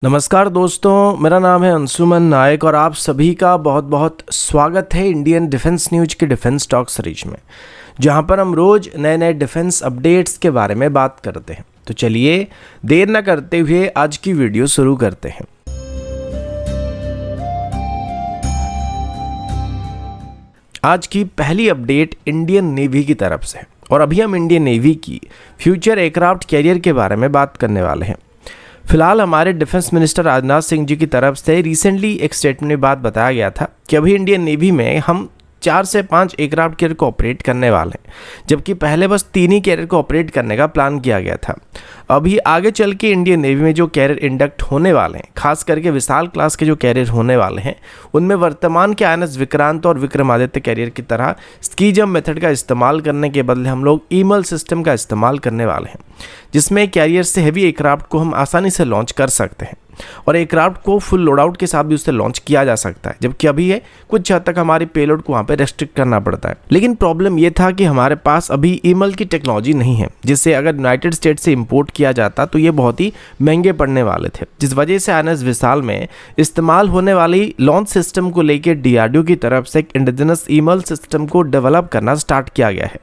नमस्कार दोस्तों, मेरा नाम है अंशुमन नायक और आप सभी का बहुत बहुत स्वागत है इंडियन डिफेंस न्यूज के डिफेंस टॉक सीरीज में, जहां पर हम रोज नए नए डिफेंस अपडेट्स के बारे में बात करते हैं। तो चलिए देर न करते हुए आज की वीडियो शुरू करते हैं। आज की पहली अपडेट इंडियन नेवी की तरफ से और अभी हम इंडियन नेवी की फ्यूचर एयरक्राफ्ट कैरियर के बारे में बात करने वाले हैं। फिलहाल हमारे डिफेंस मिनिस्टर राजनाथ सिंह जी की तरफ से रिसेंटली एक स्टेटमेंट में बात बताया गया था कि अभी इंडियन नेवी में हम 4 से 5 एयरक्राफ्ट कैरियर को ऑपरेट करने वाले हैं, जबकि पहले बस 3 ही कैरियर को ऑपरेट करने का प्लान किया गया था। अभी आगे चल के इंडियन नेवी में जो कैरियर इंडक्ट होने वाले हैं, खास करके विशाल क्लास के जो कैरियर होने वाले हैं, उनमें वर्तमान के INS विक्रांत और विक्रमादित्य कैरियर की तरह स्की जंप मेथड का इस्तेमाल करने के बदले हम लोग ईमल सिस्टम का इस्तेमाल करने वाले हैं, जिसमें कैरियर से हेवी एयरक्राफ्ट को हम आसानी से लॉन्च कर सकते हैं और एयरक्राफ्ट को फुल लोड आउट के साथ भी उससे लॉन्च किया जा सकता है, जबकि अभी है कुछ हद तक हमारी पेलोड को वहाँ पे रेस्ट्रिक्ट करना पड़ता है। लेकिन प्रॉब्लम ये था कि हमारे पास अभी ईमल की टेक्नोलॉजी नहीं है, जिससे अगर यूनाइटेड स्टेट से इंपोर्ट किया जाता तो ये बहुत ही महंगे पड़ने वाले थे, जिस वजह से INS विशाल में इस्तेमाल होने वाली लॉन्च सिस्टम को लेकर DRDO की तरफ से एक इंडिजिनस ईमल सिस्टम को डेवलप करना स्टार्ट किया गया है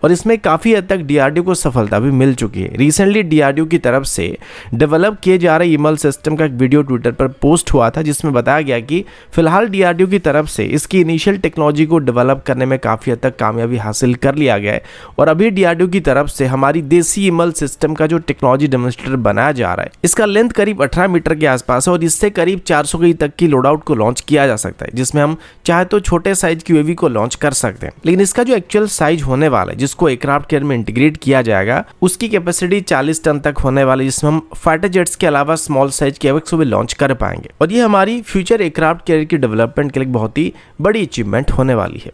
और इसमें काफ़ी हद तक DRDO को सफलता भी मिल चुकी है। रिसेंटली DRDO की तरफ से डेवलप किए जा रहे ईमल सिस्टम का एक वीडियो ट्विटर पर पोस्ट हुआ था, जिसमें बताया गया कि फिलहाल DRDO की तरफ से इसकी इनिशियल टेक्नोलॉजी को डेवलप करने में काफ़ी हद तक कामयाबी हासिल कर लिया गया है और अभी DRDO की तरफ से हमारी देसी ईमल सिस्टम का जो टेक्नोलॉजी डेमोन्स्ट्रेटर बनाया जा रहा है, इसका लेंथ करीब 18 मीटर के आसपास है और इससे करीब 400 kg तक की लोड आउट को लॉन्च किया जा सकता है, जिसमें हम चाहे तो छोटे साइज की UAV को लॉन्च कर सकते हैं। लेकिन इसका जो एक्चुअल साइज होने वाला है, जिसको एयरक्राफ्ट कैरियर में इंटीग्रेट किया जाएगा, उसकी कैपेसिटी 40 टन तक होने वाली, जिसमें हम फाइटर जेट्स के अलावा स्मॉल साइज के AWACS को भी लॉन्च कर पाएंगे और ये हमारी फ्यूचर एयरक्राफ्ट कैरियर की डेवलपमेंट के लिए बहुत ही बड़ी अचीवमेंट होने वाली है।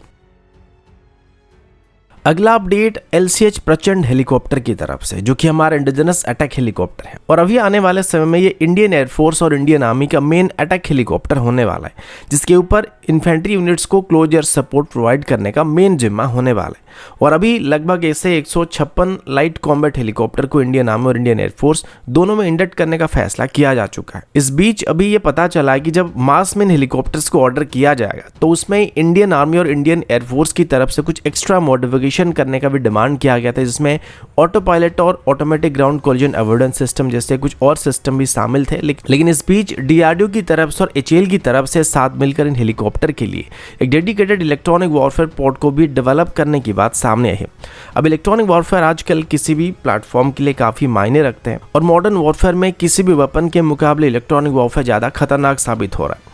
अगला अपडेट LCH प्रचंड हेलीकॉप्टर की तरफ से, जो कि हमारा इंडिजिनस अटैक हेलीकॉप्टर है और अभी आने वाले समय में ये इंडियन एयरफोर्स और इंडियन आर्मी का मेन अटैक हेलीकॉप्टर होने वाला है, जिसके ऊपर इन्फेंट्री यूनिट्स को क्लोज एयर सपोर्ट प्रोवाइड करने का मेन जिम्मा होने वाला है। और अभी लगभग ऐसे 156 लाइट कॉम्बैट हेलीकॉप्टर को इंडियन आर्मी और इंडियन एयरफोर्स दोनों में इंडक्ट करने का फैसला किया जा चुका है। इस बीच अभी ये पता चला है कि जब मास में हेलीकॉप्टर्स को ऑर्डर किया जाएगा तो उसमें इंडियन आर्मी और इंडियन एयरफोर्स की तरफ से कुछ एक्स्ट्रा मॉडिफिकेशन करने का भी डिमांड किया गया था, जिसमें ऑटो पायलट और automatic ground collision avoidance system जैसे कुछ और सिस्टम भी शामिल थे। लेकिन इस बीच DRDO की तरफ से और HAL की तरफ से साथ मिलकर इन हेलीकॉप्टर के लिए एक डेडिकेटेड इलेक्ट्रॉनिक वॉरफेयर पोर्ट को भी डेवलप करने की बात सामने आई है। अब इलेक्ट्रॉनिक वॉरफेयर आजकल किसी भी प्लेटफॉर्म के लिए काफी मायने रखते हैं और मॉडर्न वॉरफेयर में किसी भी वेपन के मुकाबले इलेक्ट्रॉनिक वॉरफेयर ज्यादा खतरनाक साबित हो रहा है,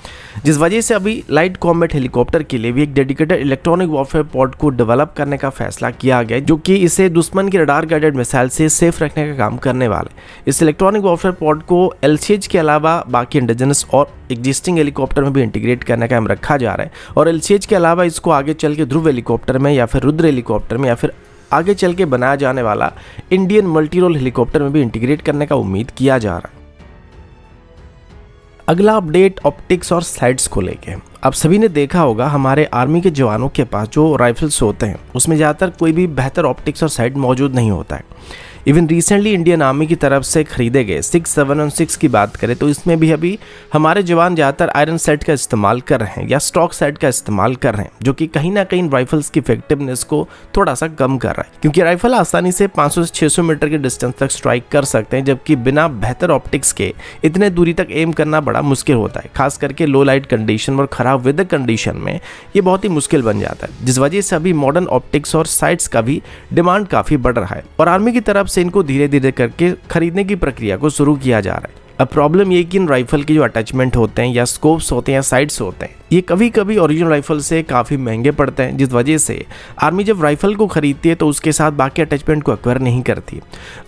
जिस वजह से अभी लाइट कॉम्बैट हेलीकॉप्टर के लिए भी एक डेडिकेटेड इलेक्ट्रॉनिक वॉरफेयर पोर्ट को डेवलप करने का फैसला किया गया, जो कि इसे दुश्मन के रडार गाइडेड मिसाइल से सेफ रखने का काम करने वाले। इस इलेक्ट्रॉनिक वॉरफेयर पोर्ट को LCH के अलावा बाकी इंडिजिनस और एग्जिस्टिंग हेलीकॉप्टर में भी इंटीग्रेट करने का काम रखा जा रहा है और LCH के अलावा इसको आगे चल के ध्रुव हेलीकॉप्टर में या फिर रुद्र हेलीकॉप्टर में या फिर आगे चल के बनाया जाने वाला इंडियन मल्टी रोल हेलीकॉप्टर में भी इंटीग्रेट करने का उम्मीद किया जा रहा है। अगला अपडेट ऑप्टिक्स और साइट्स को लेके। आप सभी ने देखा होगा हमारे आर्मी के जवानों के पास जो राइफल्स होते हैं उसमें ज़्यादातर कोई भी बेहतर ऑप्टिक्स और साइट मौजूद नहीं होता है। इवन रिसेंटली इंडियन आर्मी की तरफ से खरीदे गए 6716 की बात करें तो इसमें भी अभी हमारे जवान ज़्यादातर आयरन सेट का इस्तेमाल कर रहे हैं या स्टॉक सेट का इस्तेमाल कर रहे हैं, जो कि कहीं ना कहीं राइफल्स की इफेक्टिवनेस को थोड़ा सा कम कर रहा है, क्योंकि राइफल आसानी से 500 से 600 मीटर के डिस्टेंस तक स्ट्राइक कर सकते हैं, जबकि बिना बेहतर ऑप्टिक्स के इतने दूरी तक एम करना बड़ा मुश्किल होता है। खास करके लो लाइट कंडीशन और ख़राब वेदर कंडीशन में ये बहुत ही मुश्किल बन जाता है, जिस वजह से अभी मॉडर्न ऑप्टिक्स और साइट्स का भी डिमांड काफ़ी बढ़ रहा है और आर्मी की तरफ से इनको धीरे धीरे करके खरीदने की प्रक्रिया को शुरू किया जा रहा है। अब प्रॉब्लम ये कि इन राइफल के जो अटैचमेंट होते हैं या स्कोप्स होते हैं या साइट्स होते हैं, ये कभी कभी ओरिजिनल राइफल से काफ़ी महंगे पड़ते हैं, जिस वजह से आर्मी जब राइफल को खरीदती है तो उसके साथ बाकी अटैचमेंट को एक्वायर नहीं करती।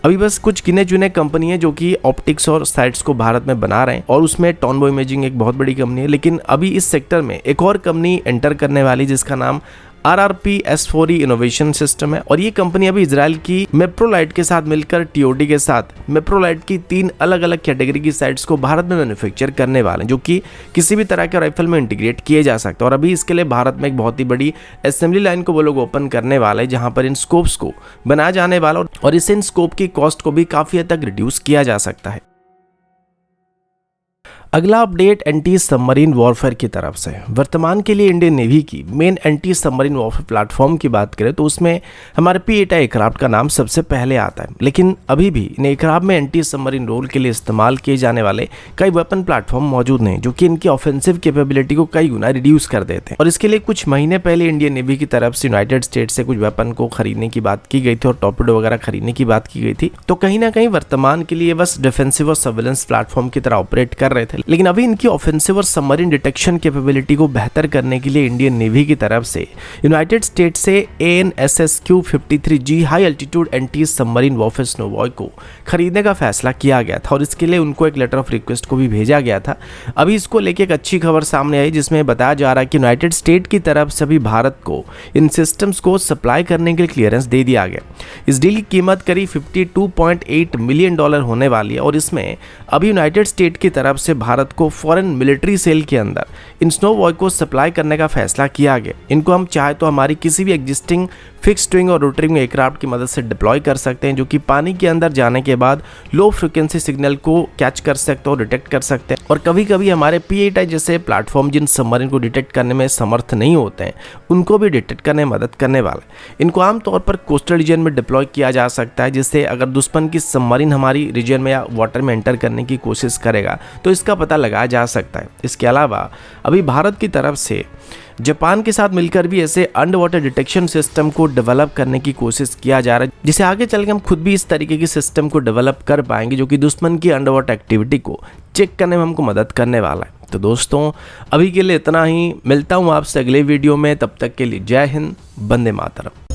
अभी बस कुछ गिने चुने कंपनी है जो कि ऑप्टिक्स और साइट्स को भारत में बना रहे हैं और उसमें टॉनबो इमेजिंग एक बहुत बड़ी कंपनी है। लेकिन अभी इस सेक्टर में एक और कंपनी एंटर करने वाली जिसका नाम RRP S4E इनोवेशन सिस्टम है और ये कंपनी अभी इजराइल की मेप्रोलाइट के साथ मिलकर TOD के साथ मेप्रोलाइट की 3 अलग अलग कैटेगरी की साइट्स को भारत में मैन्युफैक्चर करने वाले हैं, जो कि किसी भी तरह के राइफल में इंटीग्रेट किए जा सकते हैं। और अभी इसके लिए भारत में एक बहुत ही बड़ी असेंबली लाइन को वो लोग ओपन करने वाले हैं, जहां पर इन स्कोप्स को बनाया जाने वाला और इससे इन स्कोप की कॉस्ट को भी काफी हद तक रिड्यूस किया जा सकता है। अगला अपडेट एंटी सबमरीन वॉरफेयर की तरफ से। वर्तमान के लिए इंडियन नेवी की main anti submarine warfare platform की बात करें तो उसमें हमारे P-8I एयरक्राफ्ट का नाम सबसे पहले आता है, लेकिन अभी भी इन एयरक्राफ्ट में एंटी सबमरीन रोल के लिए इस्तेमाल किए जाने वाले कई वेपन प्लेटफॉर्म मौजूद नहीं, जो कि इनकी ऑफेंसिव कैपेबिलिटी को कई गुना रिड्यूस कर देते हैं। और इसके लिए कुछ महीने पहले इंडियन नेवी की तरफ से यूनाइटेड स्टेट से कुछ वेपन को खरीदने की बात की गई थी और टॉर्पेडो वगैरह खरीदने की बात की गई थी। तो कहीं ना कहीं वर्तमान के लिए बस डिफेंसिव और सर्वेलेंस प्लेटफॉर्म की तरह ऑपरेट कर रहे थे, लेकिन अभी इनकी ऑफेंसिव और सबमरीन डिटेक्शन कैपेबिलिटी को बेहतर करने के लिए इंडियन नेवी की तरफ से यूनाइटेड स्टेट से AN/ASSQ-53G high altitude anti submarine warfare sonobuoy को खरीदने का फैसला किया गया था और इसके लिए उनको एक लेटर ऑफ रिक्वेस्ट को भी भेजा गया था। अभी इसको लेके एक अच्छी खबर सामने आई जिसमें बताया जा रहा है कि यूनाइटेड स्टेट की तरफ से अभी भारत को इन सिस्टम्स को सप्लाई करने के लिए क्लियरेंस दे दिया गया। इस डील की कीमत करीब $52.8 मिलियन होने वाली है और इसमें अभी यूनाइटेड स्टेट की तरफ से भारत को फॉरेन मिलिट्री सेल के अंदर इन स्नोबॉय को सप्लाई करने का फैसला किया गया। इनको हम चाहे तो हमारी किसी भी एग्जिस्टिंग फिक्स्ड विंग और रोटरी विंग एयरक्राफ्ट की मदद से डिप्लॉय कर सकते हैं, जो कि पानी के अंदर जाने के बाद लो फ्रिक्वेंसी सिग्नल को कैच कर सकते हैं और डिटेक्ट कर सकते हैं। और कभी कभी हमारे P-8I जैसे प्लेटफॉर्म जिन सबमरीन को डिटेक्ट करने में समर्थ नहीं होते हैं, उनको भी डिटेक्ट करने में मदद करने वाला है। इनको आमतौर पर कोस्टल रीजन में डिप्लॉय किया जा सकता है, जिससे अगर दुश्मन की सबमरीन हमारी रीजन में या वाटर में एंटर करने की कोशिश करेगा तो इसका पता लगाया जा सकता है। इसके अलावा अभी भारत की तरफ से जापान के साथ मिलकर भी ऐसे अंडर वाटर डिटेक्शन सिस्टम को डेवलप करने की कोशिश किया जा रहा है, जिसे आगे चल के हम खुद भी इस तरीके की सिस्टम को डेवलप कर पाएंगे, जो कि दुश्मन की अंडर वाटर एक्टिविटी को चेक करने में हमको मदद करने वाला है। तो दोस्तों अभी के लिए इतना ही, मिलता हूँ आपसे अगले वीडियो में, तब तक के लिए जय हिंद, वंदे मातरम।